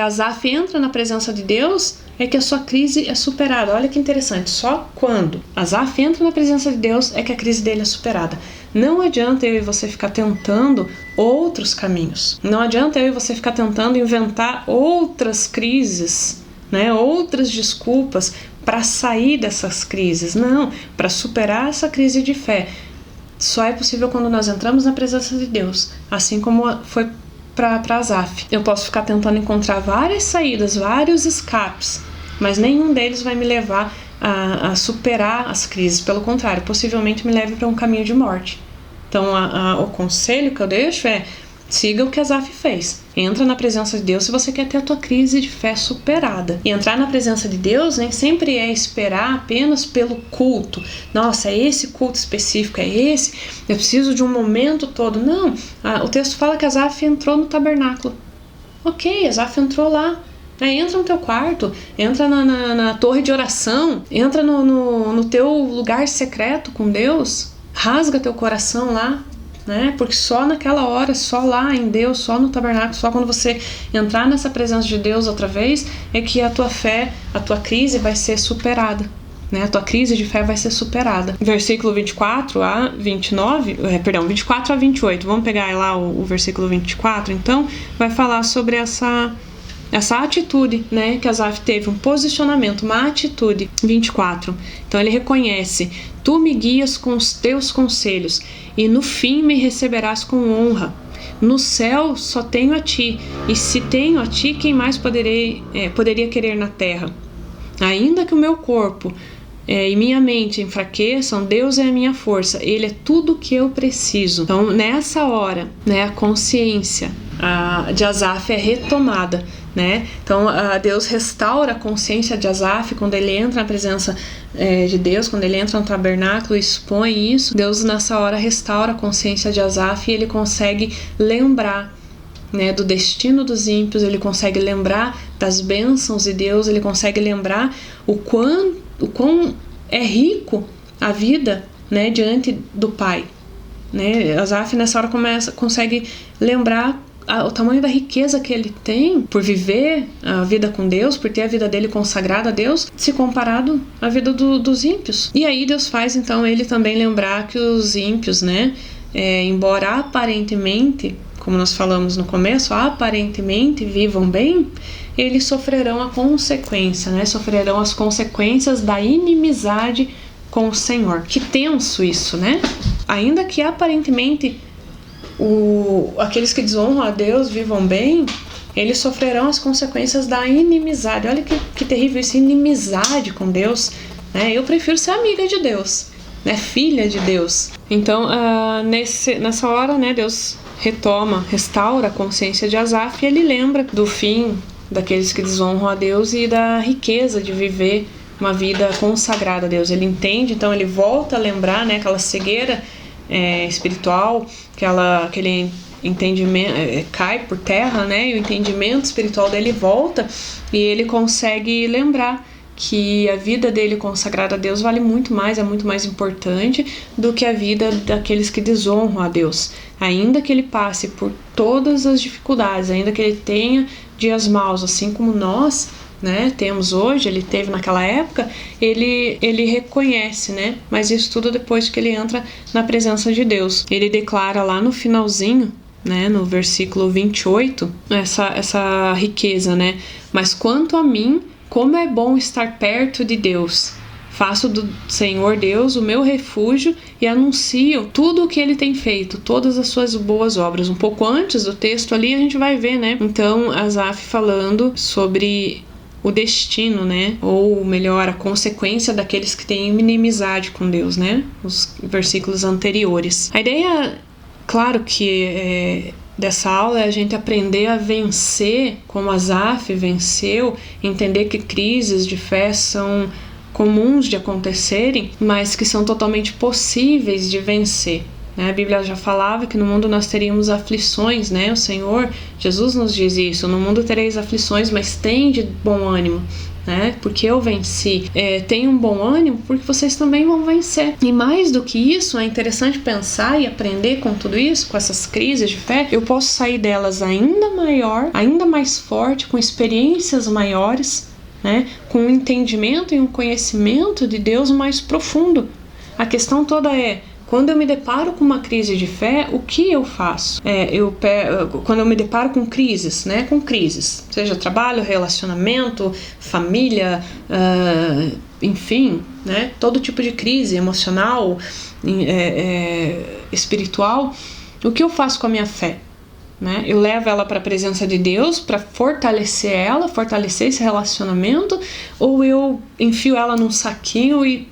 Asaf entra na presença de Deus é que a sua crise é superada. Olha que interessante, só quando Asaf entra na presença de Deus é que a crise dele é superada. Não adianta eu e você ficar tentando outros caminhos. Não adianta eu e você ficar tentando inventar outras crises, né? Outras desculpas para sair dessas crises. Não, para superar essa crise de fé. Só é possível quando nós entramos na presença de Deus, assim como foi para Asaf. Eu posso ficar tentando encontrar várias saídas, vários escapes, mas nenhum deles vai me levar a superar as crises. Pelo contrário, possivelmente me leve para um caminho de morte. Então, o conselho que eu deixo é: siga o que Asaf fez. Entra na presença de Deus se você quer ter a tua crise de fé superada. E entrar na presença de Deus nem sempre é esperar apenas pelo culto. Nossa, é esse culto específico, é esse. Eu preciso de um momento todo. Não, o texto fala que Asaf entrou no tabernáculo. Ok, Asaf entrou lá. Entra no teu quarto, entra na torre de oração, entra no teu lugar secreto com Deus. Rasga teu coração lá. Né? Porque só naquela hora, só lá em Deus, só no tabernáculo, só quando você entrar nessa presença de Deus outra vez, é que a tua fé, a tua crise vai ser superada, né? A tua crise de fé vai ser superada. Versículo 24 a 29, 24 a 28, vamos pegar lá o versículo 24, então, vai falar sobre essa atitude, né, que Asaf teve, um posicionamento, uma atitude. 24. Então ele reconhece: tu me guias com os teus conselhos e no fim me receberás com honra. No céu só tenho a ti, e se tenho a ti, quem mais poderia querer na terra? Ainda que o meu corpo e minha mente enfraqueçam, Deus é a minha força, Ele é tudo o que eu preciso. Então nessa hora, né, a consciência de Asaf é retomada, né? Então Deus restaura a consciência de Asaf quando ele entra na presença de Deus, quando ele entra no tabernáculo e expõe isso. Deus nessa hora restaura a consciência de Asaf e ele consegue lembrar, né, do destino dos ímpios, ele consegue lembrar das bênçãos de Deus, ele consegue lembrar o quão é rico a vida, né, diante do Pai, né? Asaf nessa hora consegue lembrar o tamanho da riqueza que ele tem por viver a vida com Deus, por ter a vida dele consagrada a Deus, se comparado à vida dos ímpios. E aí Deus faz então ele também lembrar que os ímpios, né, embora aparentemente, como nós falamos no começo, aparentemente vivam bem, eles sofrerão a consequência, né? Sofrerão as consequências da inimizade com o Senhor. Que tenso isso, né? Ainda que aparentemente aqueles que desonram a Deus vivam bem, eles sofrerão as consequências da inimizade. Olha que terrível isso, inimizade com Deus, né? Eu prefiro ser amiga de Deus, né? Filha de Deus. Então, nessa hora, né, Deus restaura a consciência de Asaf e ele lembra do fim daqueles que desonram a Deus e da riqueza de viver uma vida consagrada a Deus. Ele entende, então ele volta a lembrar, né, aquela cegueira espiritual, aquele entendimento cai por terra, né, e o entendimento espiritual dele volta e ele consegue lembrar que a vida dele consagrada a Deus vale muito mais, é muito mais importante do que a vida daqueles que desonram a Deus. Ainda que ele passe por todas as dificuldades, ainda que ele tenha dias maus, assim como nós, né, temos hoje, ele teve naquela época, ele reconhece, né, mas isso tudo depois que ele entra na presença de Deus. Ele declara lá no finalzinho, né, no versículo 28, essa riqueza, né, mas quanto a mim, como é bom estar perto de Deus. Faço do Senhor Deus o meu refúgio e anuncio tudo o que Ele tem feito, todas as suas boas obras. Um pouco antes do texto ali a gente vai ver, né? Então, Asaf falando sobre o destino, né? Ou melhor, a consequência daqueles que têm inimizade com Deus, né? Os versículos anteriores. A ideia Claro que dessa aula é a gente aprender a vencer, como Asaf venceu, entender que crises de fé são comuns de acontecerem, mas que são totalmente possíveis de vencer. A Bíblia já falava que no mundo nós teríamos aflições, né? O Senhor, Jesus nos diz isso: no mundo tereis aflições, mas tende bom ânimo, né? Porque eu venci. Tenham um bom ânimo, porque vocês também vão vencer. E mais do que isso, é interessante pensar e aprender com tudo isso, com essas crises de fé, eu posso sair delas ainda maior, ainda mais forte, com experiências maiores, né? Com um entendimento e um conhecimento de Deus mais profundo. A questão toda é: quando eu me deparo com uma crise de fé, o que eu faço? Quando eu me deparo com crises, né? Com crises, seja trabalho, relacionamento, família, enfim, né? Todo tipo de crise emocional, espiritual, o que eu faço com a minha fé? Né? Eu levo ela para a presença de Deus para fortalecer ela, fortalecer esse relacionamento, ou eu enfio ela num saquinho e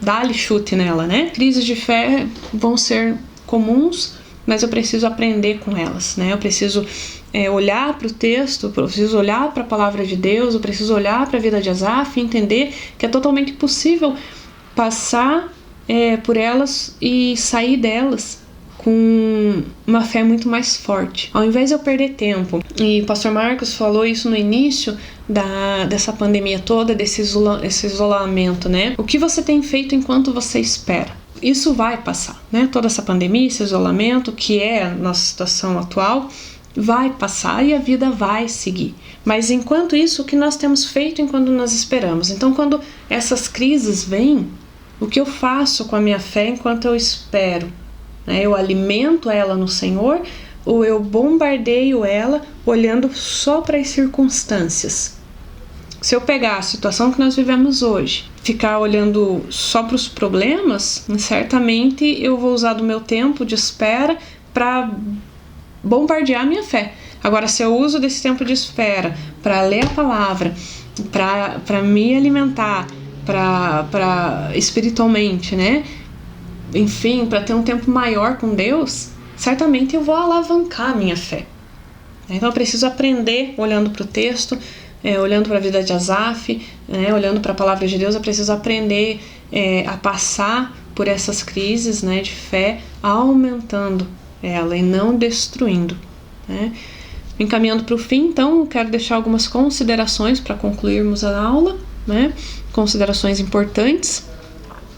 dá-lhe chute nela, né? Crises de fé vão ser comuns, mas eu preciso aprender com elas, né? Eu preciso olhar para o texto, eu preciso olhar para a palavra de Deus, eu preciso olhar para a vida de Asaf e entender que é totalmente possível passar por elas e sair delas com uma fé muito mais forte. Ao invés de eu perder tempo, e o pastor Marcos falou isso no início dessa pandemia toda, desse isolamento, né? O que você tem feito enquanto você espera? Isso vai passar, né? Toda essa pandemia, esse isolamento, que é a nossa situação atual, vai passar e a vida vai seguir. Mas enquanto isso, o que nós temos feito enquanto nós esperamos? Então, quando essas crises vêm, o que eu faço com a minha fé enquanto eu espero? Eu alimento ela no Senhor, ou eu bombardeio ela olhando só para as circunstâncias? Se eu pegar a situação que nós vivemos hoje, ficar olhando só para os problemas, certamente eu vou usar do meu tempo de espera para bombardear a minha fé. Agora, se eu uso desse tempo de espera para ler a palavra, para me alimentar, para espiritualmente, né? Enfim, para ter um tempo maior com Deus, certamente eu vou alavancar a minha fé. Então eu preciso aprender olhando para o texto, olhando para a vida de Asaf, olhando para a palavra de Deus. Eu preciso aprender a passar por essas crises, né, de fé, aumentando ela e não destruindo, né? Encaminhando para o fim, então, quero deixar algumas considerações para concluirmos a aula, né? Considerações importantes.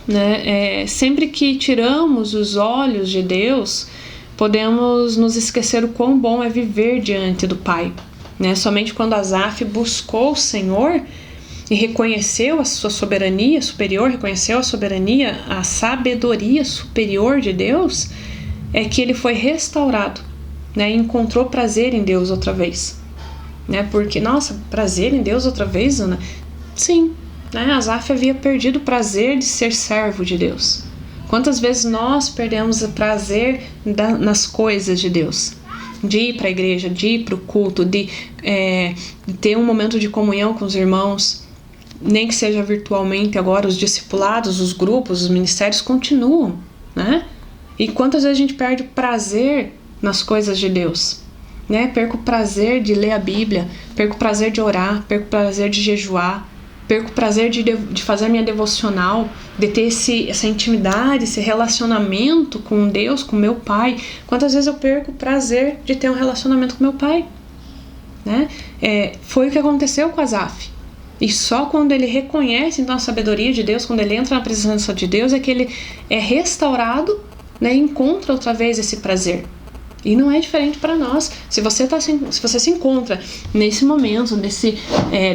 Né? Sempre que tiramos os olhos de Deus, podemos nos esquecer o quão bom é viver diante do Pai, né? Somente quando Asaf buscou o Senhor e reconheceu a sua soberania superior, reconheceu a soberania, a sabedoria superior de Deus, é que ele foi restaurado, né? E encontrou prazer em Deus outra vez, né? Porque, nossa, prazer em Deus outra vez, Ana? Sim. Asaf havia perdido o prazer de ser servo de Deus. Quantas vezes nós perdemos o prazer nas coisas de Deus? De ir para a igreja, de ir para o culto, de ter um momento de comunhão com os irmãos, nem que seja virtualmente. Agora os discipulados, os grupos, os ministérios continuam, né? E quantas vezes a gente perde o prazer nas coisas de Deus? Né? Perco o prazer de ler a Bíblia, perco o prazer de orar, perco o prazer de jejuar, perco o prazer de fazer minha devocional, de ter essa intimidade, esse relacionamento com Deus, com meu Pai. Quantas vezes eu perco o prazer de ter um relacionamento com meu Pai? Né? Foi o que aconteceu com Asaf. E só quando ele reconhece então a sabedoria de Deus, quando ele entra na presença de Deus, é que ele é restaurado, né, e encontra outra vez esse prazer. E não é diferente para nós. Se você se encontra nesse momento,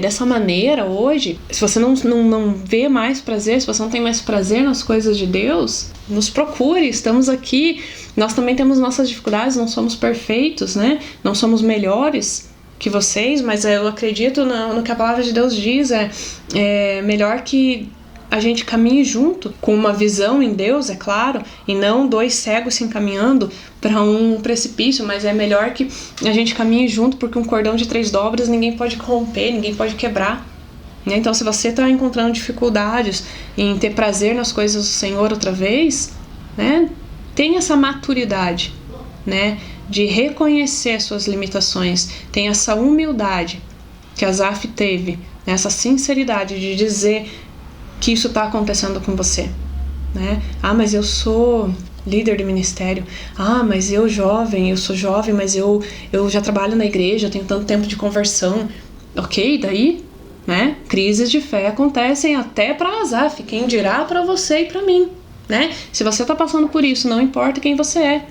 dessa maneira hoje, se você não vê mais prazer, se você não tem mais prazer nas coisas de Deus, nos procure, estamos aqui. Nós também temos nossas dificuldades, não somos perfeitos, né? Não somos melhores que vocês, mas eu acredito no que a palavra de Deus diz. É melhor que a gente caminhe junto, com uma visão em Deus, é claro, e não dois cegos se encaminhando para um precipício, mas é melhor que a gente caminhe junto, porque um cordão de 3 dobras ninguém pode romper, ninguém pode quebrar. Então, se você está encontrando dificuldades em ter prazer nas coisas do Senhor outra vez, né, tenha essa maturidade né, de reconhecer suas limitações, tenha essa humildade que Asaf teve, né, essa sinceridade de dizer que isso está acontecendo com você, né? Ah, mas eu sou líder de ministério. Ah, mas eu sou jovem, mas eu já trabalho na igreja, eu tenho tanto tempo de conversão. Ok, daí, né? Crises de fé acontecem até para Asaf, quem dirá para você e para mim, né? Se você está passando por isso, não importa quem você é,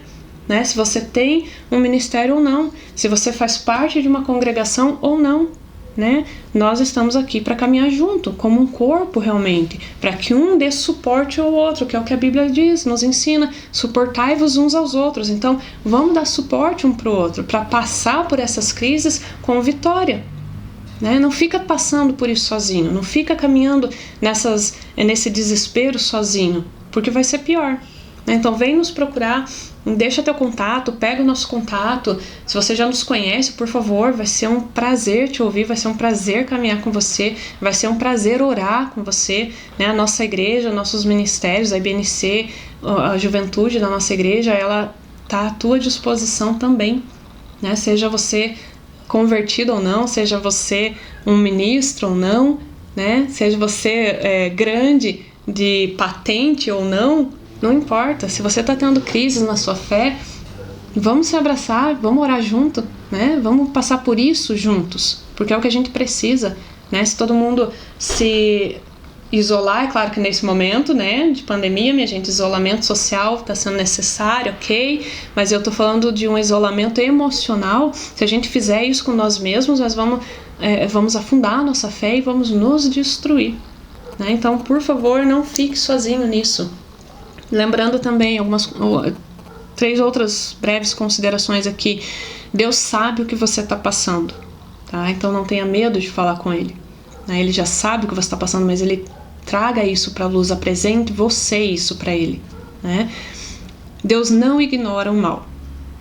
né? Se você tem um ministério ou não, se você faz parte de uma congregação ou não, né? Nós estamos aqui para caminhar junto, como um corpo realmente, para que um dê suporte ao outro, que é o que a Bíblia diz, nos ensina, suportai-vos uns aos outros. Então, vamos dar suporte um para o outro, para passar por essas crises com vitória, né? Não fica passando por isso sozinho, não fica caminhando nesse desespero sozinho, porque vai ser pior. Então vem nos procurar, deixa teu contato, pega o nosso contato. Se você já nos conhece, por favor, vai ser um prazer te ouvir, vai ser um prazer caminhar com você, vai ser um prazer orar com você, né? A nossa igreja, nossos ministérios, a IBNC, a juventude da nossa igreja, ela está à tua disposição também, né? Seja você convertido ou não, seja você um ministro ou não, né? Seja você grande de patente ou não importa. Se você está tendo crises na sua fé, vamos se abraçar, vamos orar junto, né? Vamos passar por isso juntos, porque é o que a gente precisa, né? Se todo mundo se isolar, é claro que nesse momento, né, de pandemia, minha gente, isolamento social está sendo necessário, ok? Mas eu tô falando de um isolamento emocional. Se a gente fizer isso com nós mesmos, nós vamos afundar a nossa fé e vamos nos destruir, né? Então, por favor, não fique sozinho nisso. Lembrando também 3 outras breves considerações aqui. Deus sabe o que você está passando, tá? Então não tenha medo de falar com Ele, né? Ele já sabe o que você está passando, mas Ele traga isso para a luz, apresente você isso para Ele, né? Deus não ignora o mal,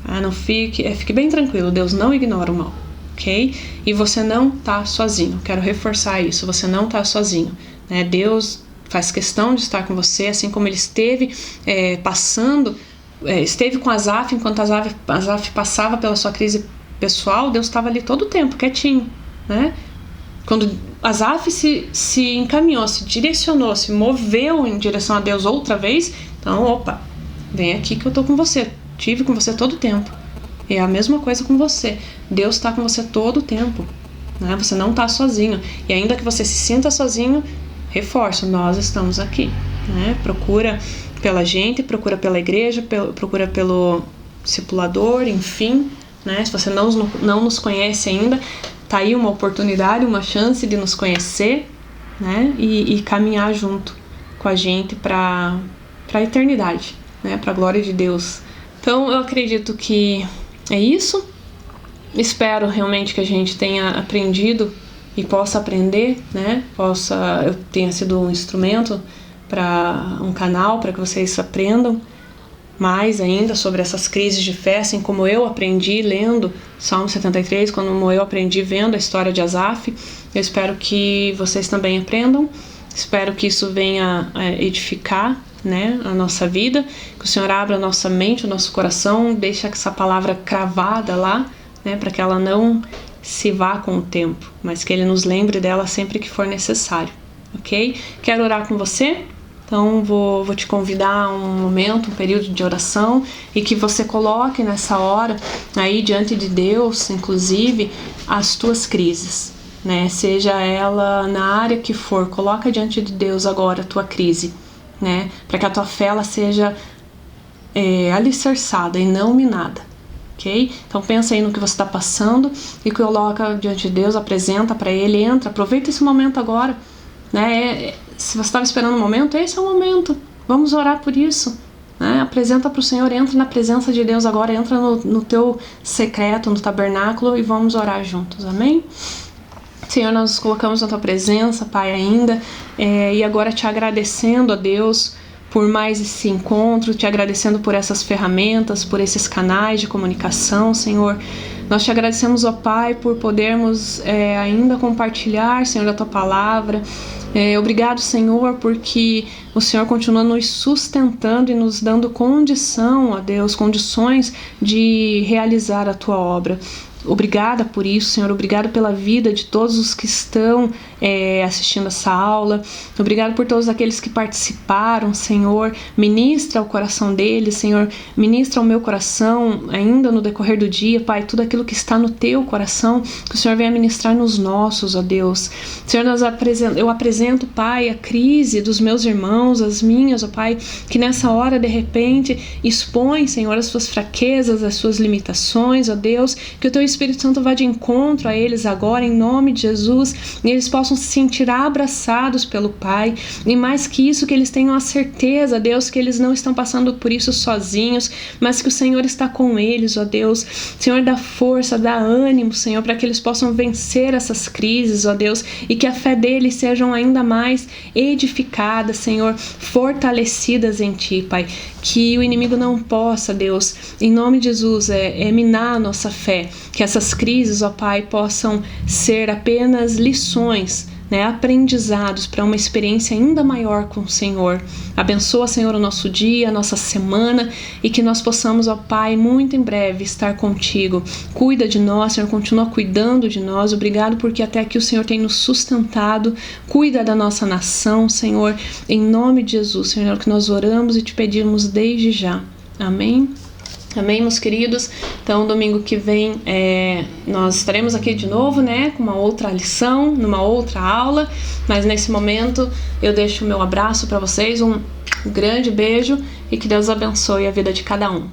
tá? Não fique bem tranquilo, Deus não ignora o mal, ok? E você não está sozinho, quero reforçar isso, você não está sozinho, né? Deus faz questão de estar com você, assim como Ele esteve esteve com Asaf, enquanto Asaf passava pela sua crise pessoal, Deus estava ali todo o tempo, quietinho, né? Quando Asaf se encaminhou, se direcionou, se moveu em direção a Deus outra vez, então, opa, vem aqui que eu tô com você, tive com você todo o tempo. É a mesma coisa com você, Deus está com você todo o tempo, né? Você não está sozinho, e ainda que você se sinta sozinho, reforço, nós estamos aqui, né? Procura pela gente, procura pela igreja, procura pelo discipulador, enfim, né? Se você não nos conhece ainda, tá aí uma oportunidade, uma chance de nos conhecer, né? E caminhar junto com a gente para a eternidade, né? Para a glória de Deus. Então eu acredito que é isso. Espero realmente que a gente tenha aprendido e possa aprender, né? Eu tenha sido um instrumento para um canal, para que vocês aprendam mais ainda sobre essas crises de fé, assim como eu aprendi lendo Salmo 73, como eu aprendi vendo a história de Asaf. Eu espero que vocês também aprendam, espero que isso venha edificar, né, a nossa vida, que o Senhor abra a nossa mente, o nosso coração, deixe essa palavra cravada lá, né, para que ela não se vá com o tempo, mas que Ele nos lembre dela sempre que for necessário, ok? Quero orar com você, então vou te convidar a um momento, um período de oração, e que você coloque nessa hora aí diante de Deus, inclusive, as tuas crises, né? Seja ela na área que for, coloca diante de Deus agora a tua crise, né? Para que a tua fé ela seja alicerçada e não minada. Okay? Então pensa aí no que você está passando e coloca diante de Deus, apresenta para Ele, entra, aproveita esse momento agora, né? Se você estava esperando um momento, esse é o momento, vamos orar por isso, né? Apresenta para o Senhor, entra na presença de Deus agora, entra no teu secreto, no tabernáculo, e vamos orar juntos, amém? Senhor, nós nos colocamos na tua presença, Pai, ainda, e agora te agradecendo, a Deus, por mais esse encontro, te agradecendo por essas ferramentas, por esses canais de comunicação, Senhor. Nós te agradecemos, ó Pai, por podermos ainda compartilhar, Senhor, da tua palavra, Obrigado, Senhor, porque o Senhor continua nos sustentando e nos dando condição, ó Deus, condições de realizar a Tua obra. Obrigada por isso, Senhor. Obrigado pela vida de todos os que estão assistindo essa aula. Obrigado por todos aqueles que participaram, Senhor. Ministra o coração deles, Senhor. Ministra o meu coração ainda no decorrer do dia, Pai. Tudo aquilo que está no Teu coração, que o Senhor venha ministrar nos nossos, ó Deus. Senhor, eu apresento, Pai, a crise dos meus irmãos, as minhas, ó Pai, que nessa hora, de repente, expõem, Senhor, as suas fraquezas, as suas limitações, ó Deus. Que o Teu Espírito Santo vá de encontro a eles agora, em nome de Jesus, e eles possam se sentir abraçados pelo Pai, e mais que isso, que eles tenham a certeza, Deus, que eles não estão passando por isso sozinhos, mas que o Senhor está com eles, ó Deus. Senhor, dá força, dá ânimo, Senhor, para que eles possam vencer essas crises, ó Deus, e que a fé deles sejam ainda mais edificadas, Senhor, fortalecidas em Ti, Pai. Que o inimigo não possa, Deus, em nome de Jesus, minar a nossa fé. Que essas crises, ó Pai, possam ser apenas lições, aprendizados para uma experiência ainda maior com o Senhor. Abençoa, Senhor, o nosso dia, a nossa semana, e que nós possamos, ó Pai, muito em breve estar contigo. Cuida de nós, Senhor, continua cuidando de nós. Obrigado porque até aqui o Senhor tem nos sustentado. Cuida da nossa nação, Senhor, em nome de Jesus, Senhor, que nós oramos e te pedimos desde já. Amém. Amém, meus queridos? Então, domingo que vem nós estaremos aqui de novo, com uma outra lição, numa outra aula, mas nesse momento eu deixo o meu abraço para vocês, um grande beijo e que Deus abençoe a vida de cada um.